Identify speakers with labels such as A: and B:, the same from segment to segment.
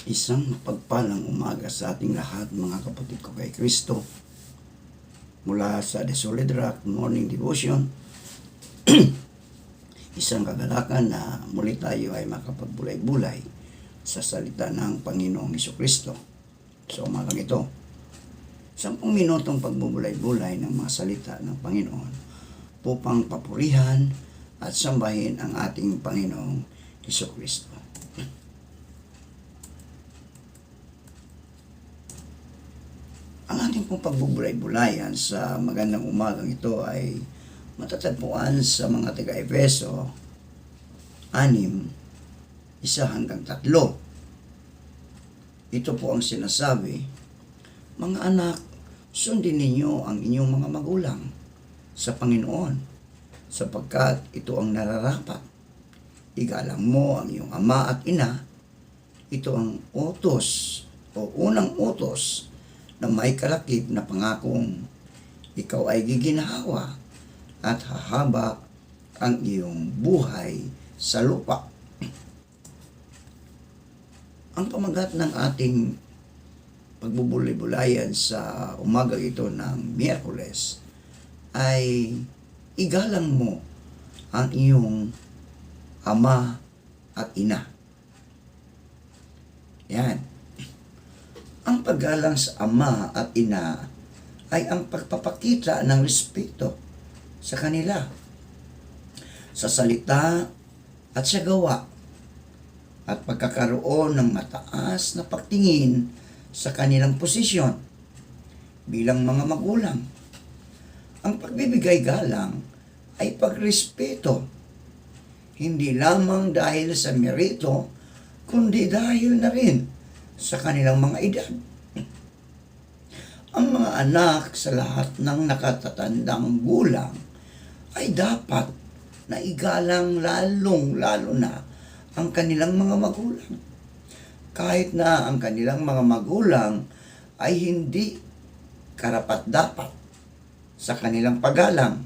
A: Isang mapagpalang umaga sa ating lahat, mga kapatid ko kay Kristo. Mula sa The Solid Rock Morning Devotion, isang kagalakan na muli tayo ay makapagbulay-bulay sa salita ng Panginoong Hesukristo. Sa umagang ito, 10 minutong pagbubulay-bulay ng mga salita ng Panginoon upang papurihan at sambahin ang ating Panginoong Hesukristo. Ang ating pong pagbubulay-bulayan sa magandang umagang ito ay matatagpuan sa mga taga-Efeso 6:1-3. Ito po ang sinasabi, "Mga anak, sundin ninyo ang inyong mga magulang sa Panginoon, sapagkat ito ang nararapat. Igalang mo ang iyong ama at ina." Ito ang utos o unang utos na may kalakip na pangakong ikaw ay giginhawa at hahaba ang iyong buhay sa lupa. Ang pamagat ng ating pagbubulay-bulayan sa umaga ito ng Miyerkules ay igalang mo ang iyong ama at ina. Yan. Ang paggalang sa ama at ina ay ang pagpapakita ng respeto sa kanila, sa salita at sa gawa, at pagkakaroon ng mataas na pagtingin sa kanilang posisyon bilang mga magulang. Ang pagbibigay galang ay pagrespeto, hindi lamang dahil sa merito, kundi dahil na rin sa kanilang mga edad. Ang mga anak sa lahat ng nakatatandang gulang ay dapat na igalang lalong-lalo na ang kanilang mga magulang. Kahit na ang kanilang mga magulang ay hindi karapat-dapat sa kanilang paggalang.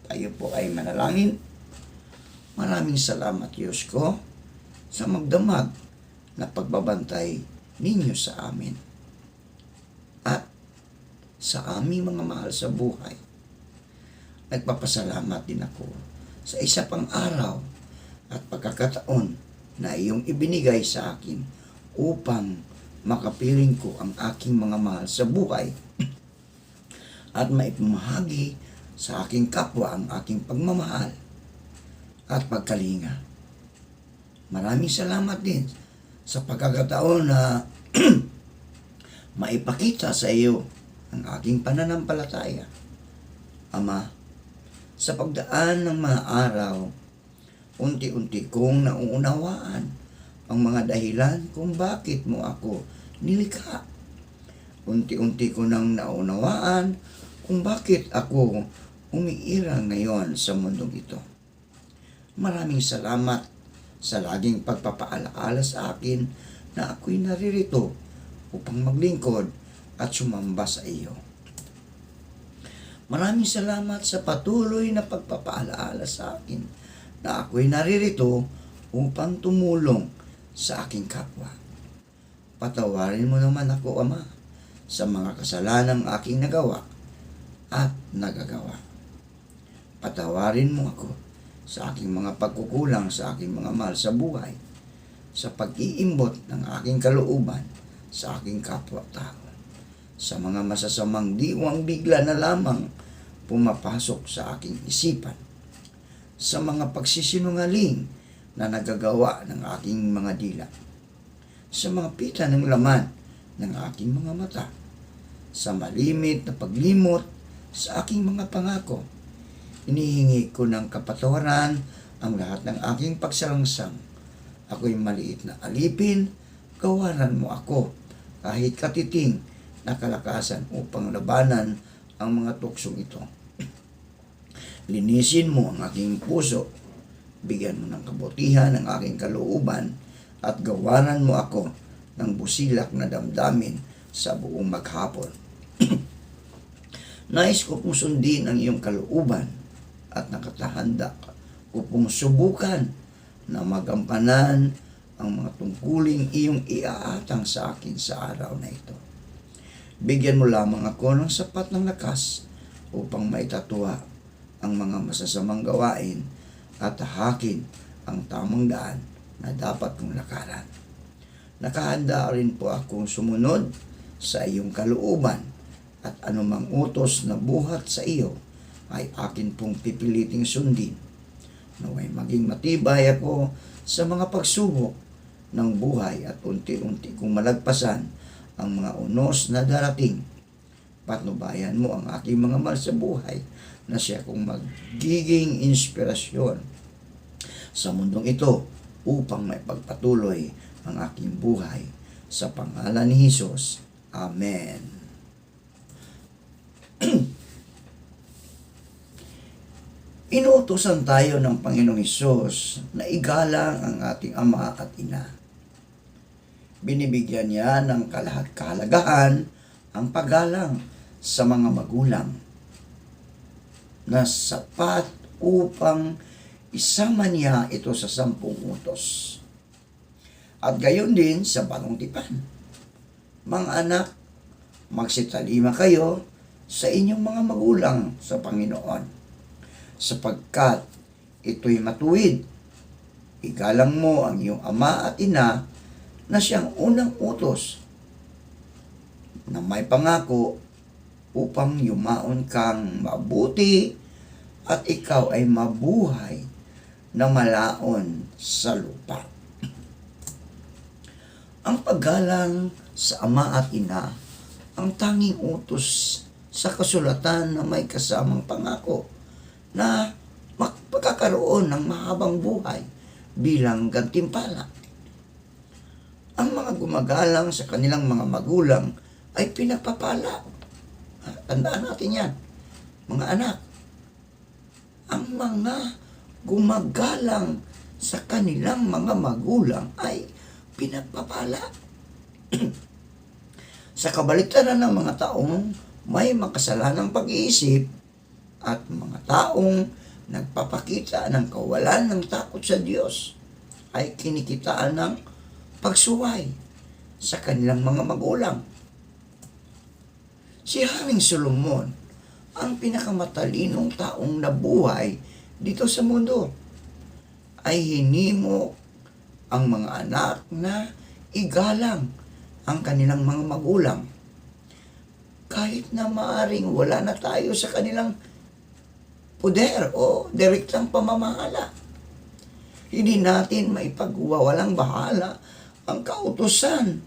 A: Tayo po ay manalangin. Maraming salamat, Diyos ko, sa magdamag na pagbabantay ninyo sa amin at sa aming mga mahal sa buhay. Nagpapasalamat din ako sa isa pang araw at pagkakataon na iyong ibinigay sa akin upang makapiling ko ang aking mga mahal sa buhay at maipamahagi sa aking kapwa ang aking pagmamahal at pagkalinga. Maraming salamat din sa pagkakataon na maipakita sa iyo ang aking pananampalataya. Ama, sa pagdaan ng mga araw, unti-unti kong nauunawaan ang mga dahilan kung bakit mo ako nilikha. Unti-unti ko nang naunawaan kung bakit ako umiiral ngayon sa mundong ito. Maraming salamat sa laging pagpapaalaala sa akin na ako'y naririto upang maglingkod at sumamba sa iyo. Maraming salamat sa patuloy na pagpapaalaala sa akin na ako'y naririto upang tumulong sa aking kapwa. Patawarin mo naman ako, Ama, sa mga kasalanang aking nagawa at nagagawa. Patawarin mo ako sa aking mga pagkukulang sa aking mga mahal sa buhay, sa pag-iimbot ng aking kalooban sa aking kapwa-tao, sa mga masasamang diwang bigla na lamang pumapasok sa aking isipan, sa mga pagsisinungaling na nagagawa ng aking mga dila, sa mga pita ng laman ng aking mga mata, sa malimit na paglimot sa aking mga pangako. Inihingi ko ng kapatawaran ang lahat ng aking pagsalangsang. Ako'y maliit na alipin, gawaran mo ako kahit katiting na kalakasan upang labanan ang mga tuksong ito. Linisin mo ang aking puso, bigyan mo ng kabutihan ang aking kalooban, at gawaran mo ako ng busilak na damdamin sa buong maghapon. Nais ko pong sundin ang iyong kalooban at nakatahanda upang subukan na magampanan ang mga tungkuling iyong iaatang sa akin sa araw na ito. Bigyan mo lamang ako ng sapat ng lakas upang maitatwa ang mga masasamang gawain at tahakin ang tamang daan na dapat kong lakaran. Nakahanda rin po akong sumunod sa iyong kalooban at anumang utos na buhat sa iyo ay akin pong pipiliting sundin. Naway maging matibay ako sa mga pagsubok ng buhay at unti-unti kong malagpasan ang mga unos na darating. Patnubayan mo ang aking mga mahal sa buhay na siya kong magiging inspirasyon sa mundong ito upang may pagpatuloy ang aking buhay. Sa pangalan ni Jesus. Amen. Inuutosan tayo ng Panginoong Hesus na igalang ang ating ama at ina. Binibigyan niya ng kahalagahan ang paggalang sa mga magulang na sapat upang isama niya ito sa 10 utos. At gayon din sa bagong tipan. Mga anak, magsitalima kayo sa inyong mga magulang sa Panginoon, sapagkat ito'y matuwid. Igalang mo ang iyong ama at ina na siyang unang utos na may pangako upang yumaon kang mabuti at ikaw ay mabuhay na malaon sa lupa. Ang paggalang sa ama at ina ang tanging utos sa kasulatan na may kasamang pangako na magkakaroon ng mahabang buhay bilang gantimpala. Ang mga gumagalang sa kanilang mga magulang ay pinagpapala. Tandaan natin yan, mga anak. Ang mga gumagalang sa kanilang mga magulang ay pinagpapala. Sa kabaliktaran ng mga taong may makasalanang pag-iisip at mga taong nagpapakita ng kawalan ng takot sa Diyos ay kinikitaan ng pagsuway sa kanilang mga magulang. Si Haring Solomon ang pinakamatalinong taong nabuhay dito sa mundo ay hinimo ang mga anak na igalang ang kanilang mga magulang. Kahit na maaring wala na tayo sa kanilang poder o direktang pamamahala. Hindi natin maipagwawalang bahala ang kautusan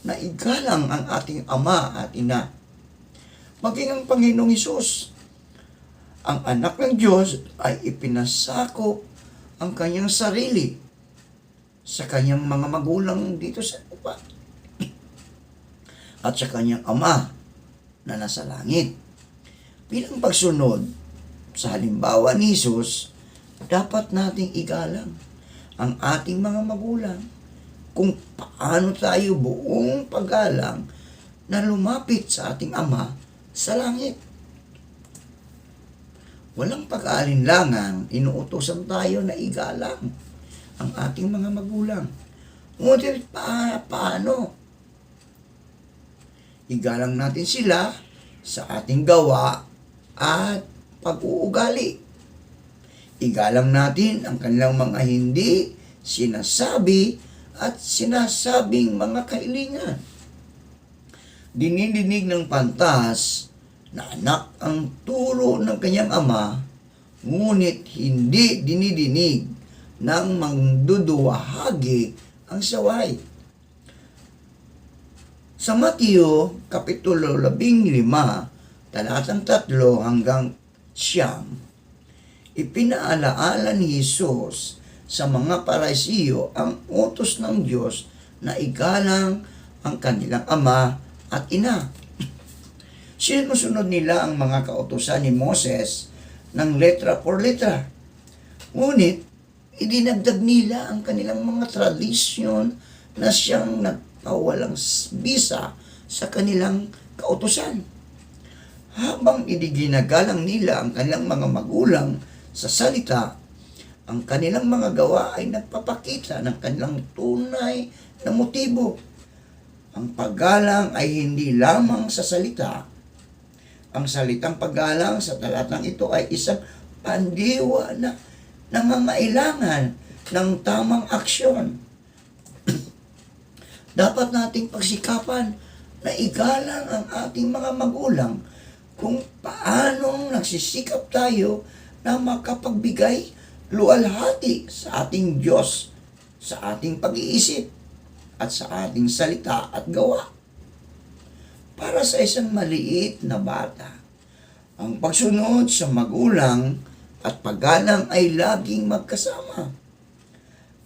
A: na igalang ang ating ama at ina. Maging ang Panginoong Hesus, ang anak ng Diyos ay ipinasakop ang kanyang sarili sa kanyang mga magulang dito sa lupa at sa kanyang ama na nasa langit. Bilang pagsunod sa halimbawa ni Jesus, dapat nating igalang ang ating mga magulang kung paano tayo buong paggalang na lumapit sa ating ama sa langit. Walang pag-aalinlangan, inuutosan tayo na igalang ang ating mga magulang. Ngunit paano? Igalang natin sila sa ating gawa at pag-uugali. Igalang natin ang kanilang mga hindi sinasabi at sinasabing mga kailingan. Dinidinig ng pantas na anak ang turo ng kanyang ama, ngunit hindi dinidinig ng mangduduwahagi ang saway. Sa Mateo, Kapitulo 15, talatang 3 hanggang 9, ipinaalaala ni Jesus sa mga Parisiyo ang utos ng Diyos na igalang ang kanilang ama at ina. Sinusunod nila ang mga kautusan ni Moses ng letra por letra. Ngunit, idinagdag nila ang kanilang mga tradisyon na siyang nagpawalang bisa sa kanilang kautusan. Habang idiginagalang nila ang kanilang mga magulang sa salita, ang kanilang mga gawa ay nagpapakita ng kanilang tunay na motibo. Ang paggalang ay hindi lamang sa salita. Ang salitang paggalang sa talatang ito ay isang pandiwa na nangangailangan ng tamang aksyon. Dapat nating pagsikapan na igalang ang ating mga magulang kung paanong nagsisikap tayo na makapagbigay luwalhati sa ating Diyos, sa ating pag-iisip, at sa ating salita at gawa. Para sa isang maliit na bata, ang pagsunod sa magulang at paggalang ay laging magkasama.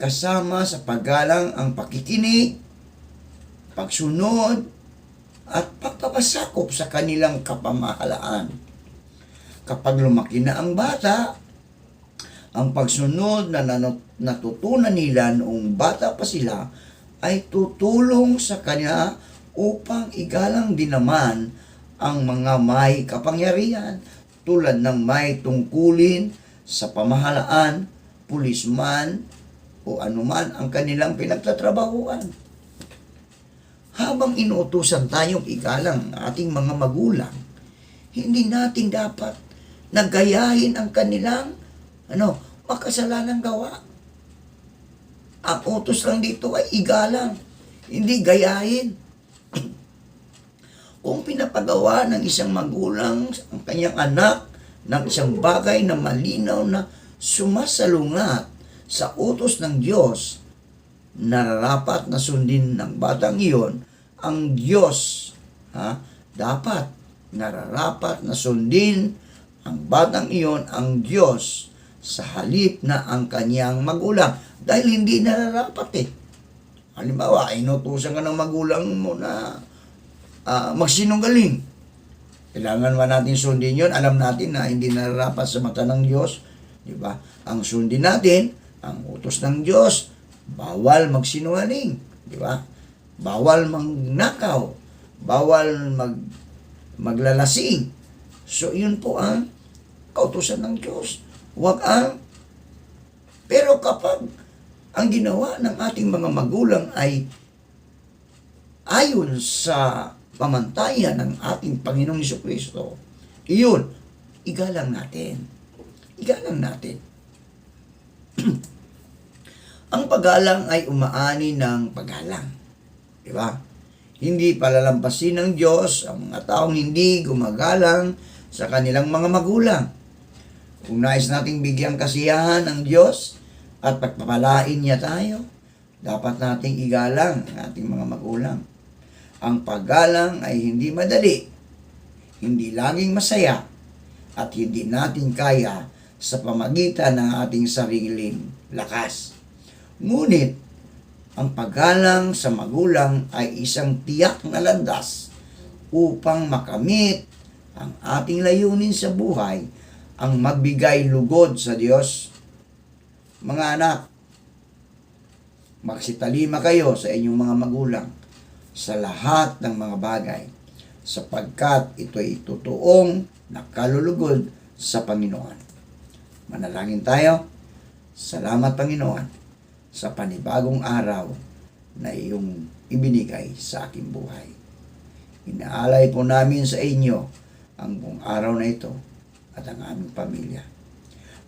A: Kasama sa paggalang ang pakikinig, pagsunod, at pagpapasakop sa kanilang kapamahalaan. Kapag lumaki na ang bata, ang pagsunod na natutunan nila noong bata pa sila ay tutulong sa kanya upang igalang din naman ang mga may kapangyarihan tulad ng may tungkulin sa pamahalaan, pulisman, o anuman ang kanilang pinagtatrabahuan. Habang inuutusan tayong igalang ang ating mga magulang, hindi natin dapat nagayahin ang kanilang makasalanang gawa. Ang utos lang dito ay igalang, hindi gayahin. Kung pinapagawa ng isang magulang ang kanyang anak ng isang bagay na malinaw na sumasalungat sa utos ng Diyos, nararapat na sundin ng batang iyon ang Diyos. Dapat nararapat na sundin ang batang iyon ang Diyos sa halip na ang kanyang magulang. Dahil hindi nararapat Halimbawa, inutusan ka ng magulang mo na magsinungaling. Kailangan ba natin sundin yun? Alam natin na hindi nararapat sa mata ng Diyos. Diba? Ang sundin natin, ang utos ng Diyos, bawal magsinungaling. Diba? Bawal magnakaw. Bawal maglalasing. So, yun po ang kautusan ng Diyos. Pero kapag ang ginawa ng ating mga magulang ay ayon sa pamantayan ng ating Panginoong Jesucristo, iyon, igalang natin. Igalang natin. Ang paggalang ay umaani ng paggalang. Diba? Hindi palalampasin ng Diyos ang mga taong hindi gumagalang sa kanilang mga magulang. Kung nais nating bigyan kasiyahan ng Diyos at pagpapalain niya tayo, dapat nating igalang ang ating mga magulang. Ang paggalang ay hindi madali, hindi laging masaya, at hindi natin kaya sa pamagitan ng ating sariling lakas. Ngunit, ang paggalang sa magulang ay isang tiyak na landas upang makamit ang ating layunin sa buhay, ang magbigay lugod sa Diyos. Mga anak, magsitalima kayo sa inyong mga magulang sa lahat ng mga bagay, sapagkat ito'y totoong nakalulugod sa Panginoon. Manalangin tayo. Salamat, Panginoon, sa panibagong araw na iyong ibinigay sa aking buhay. Inaalay po namin sa inyo ang buong araw na ito at ang aming pamilya.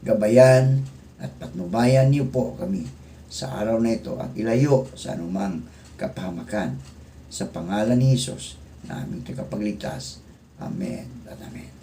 A: Gabayan at patnubayan niyo po kami sa araw na ito at ilayo sa anumang kapahamakan. Sa pangalan ni Jesus na aming tagapagligtas. Amen at amen.